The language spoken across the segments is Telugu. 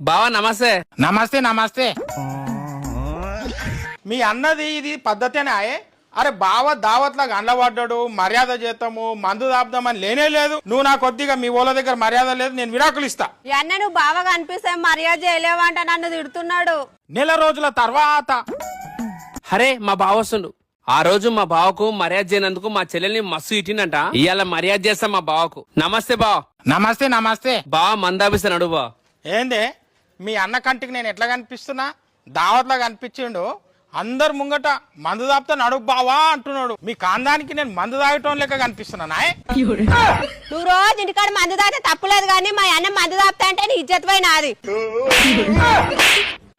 బావా నమస్తే. నమస్తే నమస్తే. మీ అన్నది ఇది పద్ధతేనే ఆయే. అరే బావ దావత్లాగా అండ్లపడ్డాడు, మర్యాద చేస్తాము, మందు దాపుదామని లేనే లేదు. నువ్వు నా కొద్దిగా మీ వాళ్ళ దగ్గర మర్యాద లేదు, నేను విడాకులు ఇస్తా. అన్న నువ్వు బావగా అనిపిస్తే మర్యాద చేయలేవంట నన్ను తిడుతున్నాడు. నెల రోజుల తర్వాత అరే మా బావ వస్తుండు. ఆ రోజు మా బావకు మర్యాద చేయనందుకు మా చెల్లెల్ని మస్తు ఇట్టినంట. ఇవాళ మర్యాద చేస్తా మా బావకు. నమస్తే బావ. నమస్తే నమస్తే. బావ మందాపిస్తాడు బావ. ఏందే మీ అన్న కంటికి నేను ఎట్లా కనిపిస్తున్నా? దావత్లా కనిపించిండు. అందరు ముంగట మందు దాపుతా నడుపు బావా అంటున్నాడు. మీ కాందానికి నేను మందు తాగటం లెక్క కనిపిస్తున్నా? నువ్వు రోజు ఇంటికాడ మందు తాగితే తప్పులేదు కానీ మా అన్న మందు తాపుతా అంటే నీ ఇజ్జత్ పోయి నాది.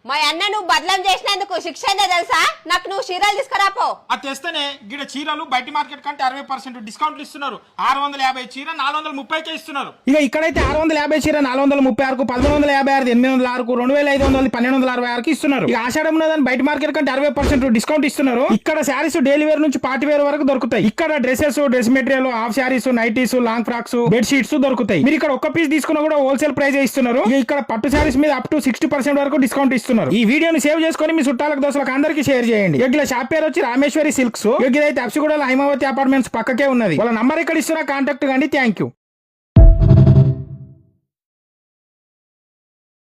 మా అన్న నువ్వు బదలం చేసినందుకు శిక్ష ఏందో తెలుసా? నాకు నువ్వు చీరలు తీసుకురాపో. అది తెస్తేనే గిడ చీరలు బయట మార్కెట్ కంటే 60% డిస్కౌంట్లు ఇస్తున్నారు. 650 చీర 430కే ఇస్తున్నారు. ఇక ఇక్కడైతే 650 చీర 436కు, 1156 806కు, 2500 1266కి ఇస్తున్నారు. ఇక ఆషాఢం ఉన్నదని బయట మార్కెట్ కంటే 60% డిస్కౌంట్ ఇస్తున్నారు. ఇక్కడ శారీస్ డైలీ వేర్ నుంచి పార్టీ వేర్ వరకు దొరుకుతాయి. ఇక్కడ dresses, dress material, half saris, nighties, long frocks, bed sheets దొరుకుతాయి. మీరు ఇక్కడ ఒక్క పీస్ తీసుకున్నా కూడా హోల్సేల్ ప్రైస్ ఇస్తున్నారు. ఇక్కడ పట్టు శారీస్ మీద అప్ టు 60% వరకు డిస్కౌంట్ ఇస్తున్నారు. ఈ వీడియోని సేవ్ చేసుకుని మీ చుట్టాలకు దోస్తులకు అందరికీ షేర్ చేయండి. ఇట్లా షాప్ పేరు వచ్చి రామేశ్వరి సిల్క్స్. ఇదైతే అప్సిగూడలో హైమావతి అపార్ట్మెంట్స్ పక్కకే ఉన్నది. వాళ్ళ నంబర్ ఇక్కడ ఇస్తున్నా, కాంటాక్ట్ కండి. Thank you.